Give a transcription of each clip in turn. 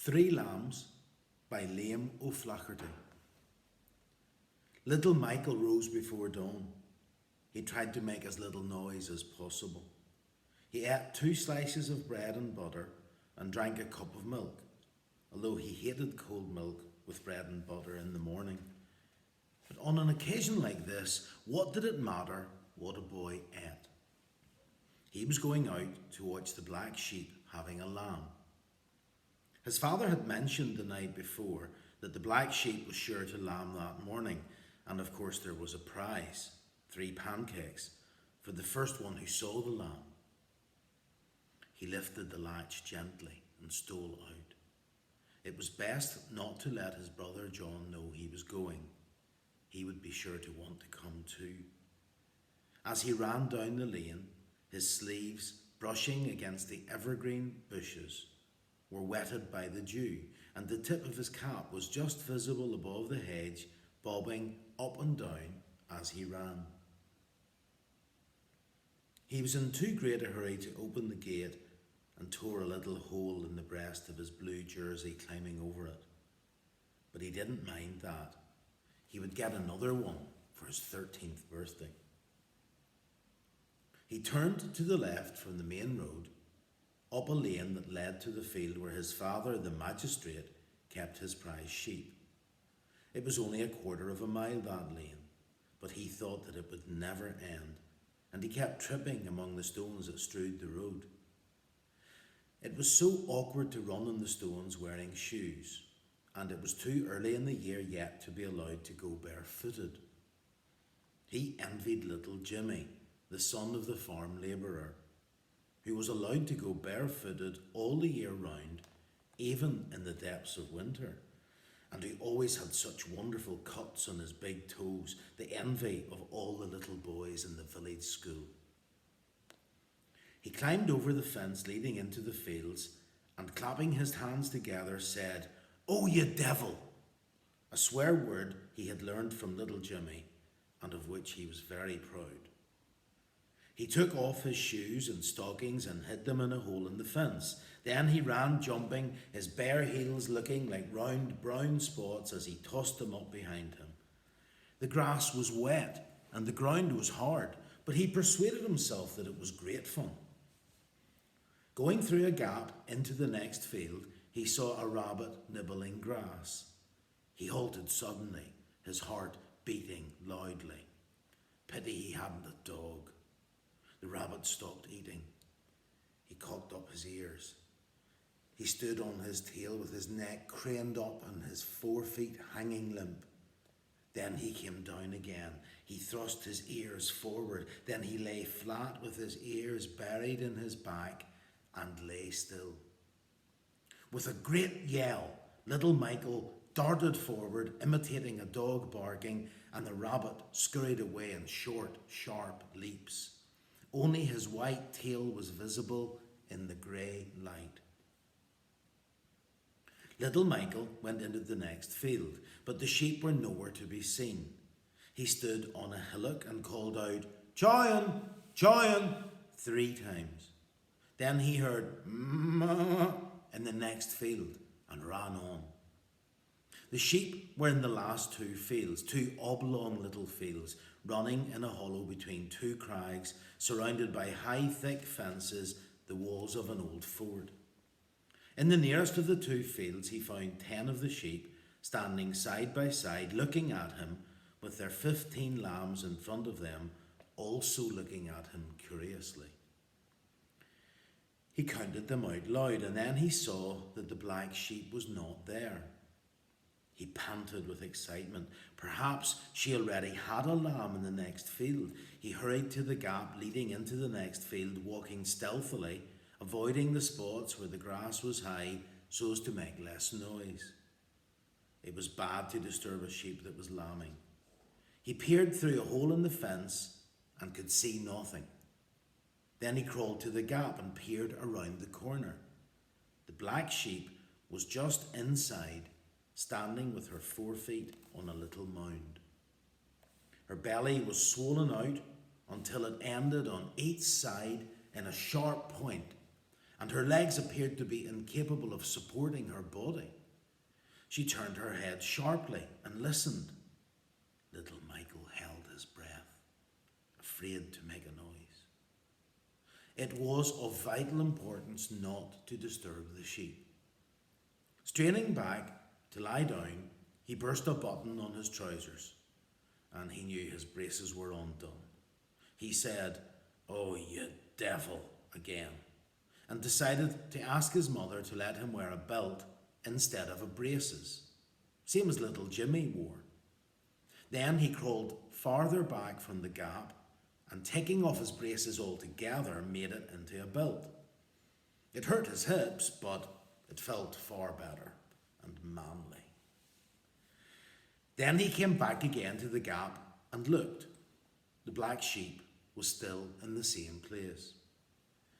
Three Lambs by Liam O'Flaherty. Little Michael rose before dawn. He tried to make as little noise as possible. He ate 2 slices of bread and butter and drank a cup of milk, although he hated cold milk with bread and butter in the morning. But on an occasion like this, what did it matter what a boy ate? He was going out to watch the black sheep having a lamb. His father had mentioned the night before that the black sheep was sure to lamb that morning, and of course there was a prize, 3 pancakes, for the first one who saw the lamb. He lifted the latch gently and stole out. It was best not to let his brother John know he was going. He would be sure to want to come too. As he ran down the lane, his sleeves, brushing against the evergreen bushes, were wetted by the dew, and the tip of his cap was just visible above the hedge, bobbing up and down as he ran. He was in too great a hurry to open the gate and tore a little hole in the breast of his blue jersey climbing over it. But he didn't mind that. He would get another one for his 13th birthday. He turned to the left from the main road, up a lane that led to the field where his father, the magistrate, kept his prize sheep. It was only a quarter of a mile, that lane, but he thought that it would never end, and he kept tripping among the stones that strewed the road. It was so awkward to run on the stones wearing shoes, and it was too early in the year yet to be allowed to go barefooted. He envied little Jimmy, the son of the farm labourer, who was allowed to go barefooted all the year round, even in the depths of winter, and who always had such wonderful cuts on his big toes, the envy of all the little boys in the village school. He climbed over the fence leading into the fields and, clapping his hands together, said, "Oh, you devil!" a swear word he had learned from little Jimmy, and of which he was very proud. He took off his shoes and stockings and hid them in a hole in the fence. Then he ran jumping, his bare heels looking like round brown spots as he tossed them up behind him. The grass was wet and the ground was hard, but he persuaded himself that it was great fun. Going through a gap into the next field, he saw a rabbit nibbling grass. He halted suddenly, his heart beating loudly. Pity he hadn't a dog. The rabbit stopped eating. He cocked up his ears. He stood on his tail with his neck craned up and his 4 feet hanging limp. Then he came down again. He thrust his ears forward. Then he lay flat with his ears buried in his back and lay still. With a great yell, little Michael darted forward, imitating a dog barking, and the rabbit scurried away in short, sharp leaps. Only his white tail was visible in the grey light. Little Michael went into the next field, but the sheep were nowhere to be seen. He stood on a hillock and called out, "Join! Join!" 3 times. Then he heard "moo" in the next field and ran on. The sheep were in the last 2 fields, 2 oblong little fields, running in a hollow between 2 crags, surrounded by high, thick fences, the walls of an old fort. In the nearest of the 2 fields, he found 10 of the sheep standing side by side, looking at him, with their 15 lambs in front of them, also looking at him curiously. He counted them out loud, and then he saw that the black sheep was not there. He panted with excitement. Perhaps she already had a lamb in the next field. He hurried to the gap leading into the next field, walking stealthily, avoiding the spots where the grass was high so as to make less noise. It was bad to disturb a sheep that was lambing. He peered through a hole in the fence and could see nothing. Then he crawled to the gap and peered around the corner. The black sheep was just inside, standing with her 4 feet on a little mound. Her belly was swollen out until it ended on each side in a sharp point, and her legs appeared to be incapable of supporting her body. She turned her head sharply and listened. Little Michael held his breath, afraid to make a noise. It was of vital importance not to disturb the sheep. Straining back to lie down, he burst a button on his trousers, and he knew his braces were undone. He said, "Oh, you devil," again, and decided to ask his mother to let him wear a belt instead of a braces, same as little Jimmy wore. Then he crawled farther back from the gap and, taking off his braces altogether, made it into a belt. It hurt his hips, but it felt far better and manly. Then he came back again to the gap and looked. The black sheep was still in the same place.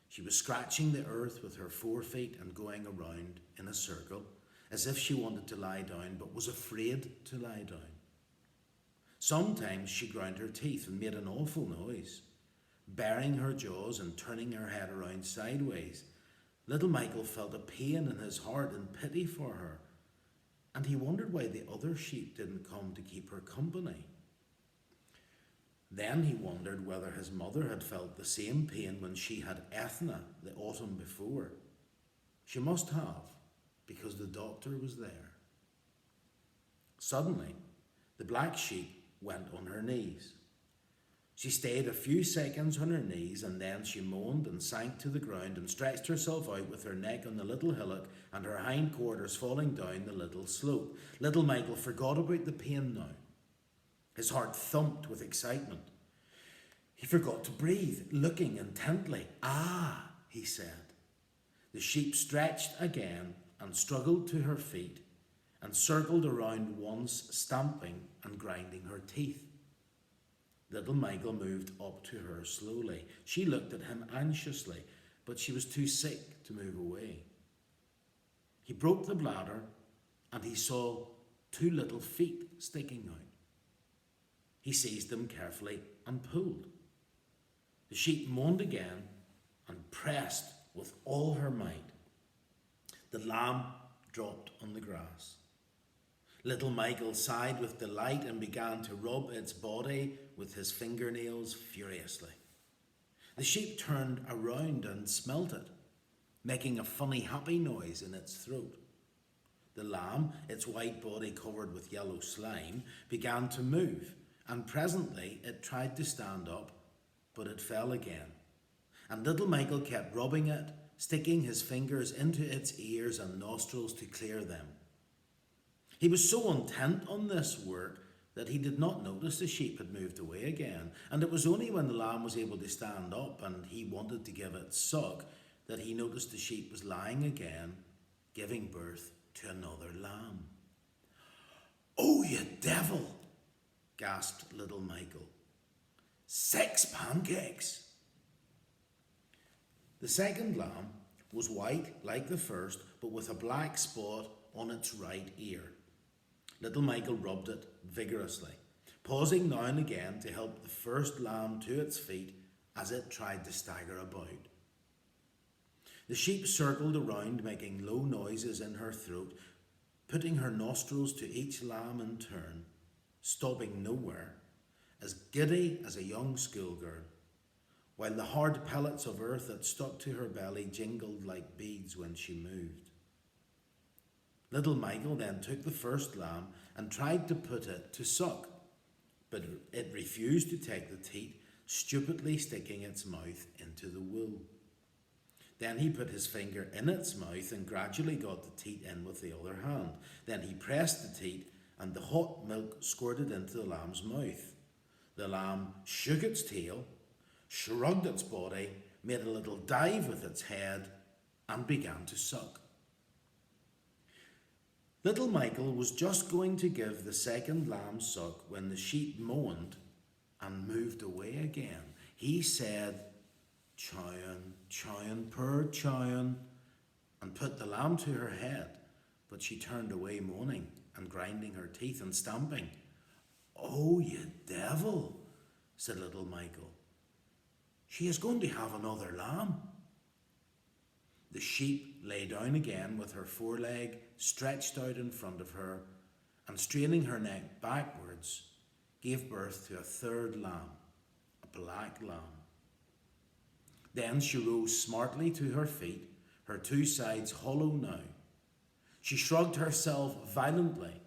She was scratching the earth with her forefeet and going around in a circle, as if she wanted to lie down but was afraid to lie down. Sometimes she ground her teeth and made an awful noise, baring her jaws and turning her head around sideways. Little Michael felt a pain in his heart and pity for her, and he wondered why the other sheep didn't come to keep her company. Then he wondered whether his mother had felt the same pain when she had Ethna the autumn before. She must have, because the doctor was there. Suddenly, the black sheep went on her knees. She stayed a few seconds on her knees, and then she moaned and sank to the ground and stretched herself out with her neck on the little hillock and her hind quarters falling down the little slope. Little Michael forgot about the pain now. His heart thumped with excitement. He forgot to breathe, looking intently. "Ah," he said. The sheep stretched again and struggled to her feet and circled around once, stamping and grinding her teeth. Little Michael moved up to her slowly. She looked at him anxiously, but she was too sick to move away. He broke the bladder and he saw 2 little feet sticking out. He seized them carefully and pulled. The sheep moaned again and pressed with all her might. The lamb dropped on the grass. Little Michael sighed with delight and began to rub its body with his fingernails furiously. The sheep turned around and smelt it, making a funny happy noise in its throat. The lamb, its white body covered with yellow slime, began to move, and presently it tried to stand up, but it fell again. And little Michael kept rubbing it, sticking his fingers into its ears and nostrils to clear them. He was so intent on this work that he did not notice the sheep had moved away again, and it was only when the lamb was able to stand up and he wanted to give it suck that he noticed the sheep was lying again, giving birth to another lamb. "Oh, you devil!" gasped little Michael. 6 pancakes! The second lamb was white like the first, but with a black spot on its right ear. Little Michael rubbed it vigorously, pausing now and again to help the first lamb to its feet as it tried to stagger about. The sheep circled around, making low noises in her throat, putting her nostrils to each lamb in turn, stopping nowhere, as giddy as a young schoolgirl, while the hard pellets of earth that stuck to her belly jingled like beads when she moved. Little Michael then took the first lamb and tried to put it to suck, but it refused to take the teat, stupidly sticking its mouth into the wool. Then he put his finger in its mouth and gradually got the teat in with the other hand. Then he pressed the teat and the hot milk squirted into the lamb's mouth. The lamb shook its tail, shrugged its body, made a little dive with its head, and began to suck. Little Michael was just going to give the second lamb suck when the sheep moaned and moved away again. He said, "Chowin, chowin, poor chowin," and put the lamb to her head, but she turned away moaning and grinding her teeth and stamping. "Oh, you devil," said little Michael. "She is going to have another lamb." The sheep lay down again with her foreleg stretched out in front of her, and straining her neck backwards, gave birth to a third lamb, a black lamb. Then she rose smartly to her feet, her two sides hollow now. She shrugged herself violently,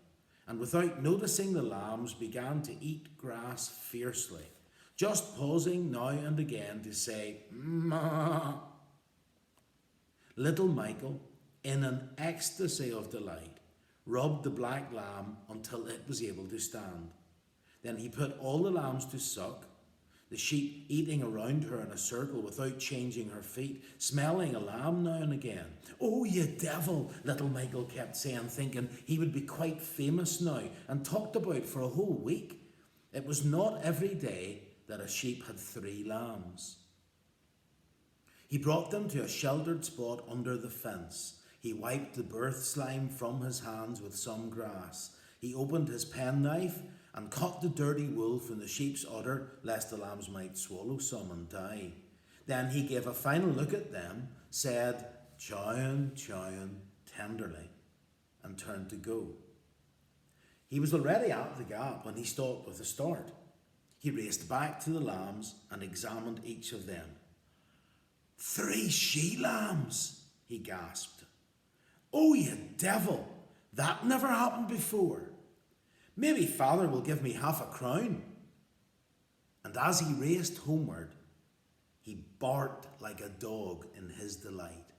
and without noticing the lambs began to eat grass fiercely, just pausing now and again to say, "Ma." Little Michael, in an ecstasy of delight, rubbed the black lamb until it was able to stand. Then he put all the lambs to suck, the sheep eating around her in a circle without changing her feet, smelling a lamb now and again. "Oh, you devil," little Michael kept saying, thinking he would be quite famous now and talked about for a whole week. It was not every day that a sheep had 3 lambs. He brought them to a sheltered spot under the fence. He wiped the birth slime from his hands with some grass. He opened his penknife and cut the dirty wool from the sheep's udder, lest the lambs might swallow some and die. Then he gave a final look at them, said, "Chowing, chowing," tenderly, and turned to go. He was already at the gap when he stopped with a start. He raced back to the lambs and examined each of them. 3 she-lambs, he gasped. "Oh, you devil, that never happened before. Maybe father will give me half a crown." And as he raced homeward, he barked like a dog in his delight.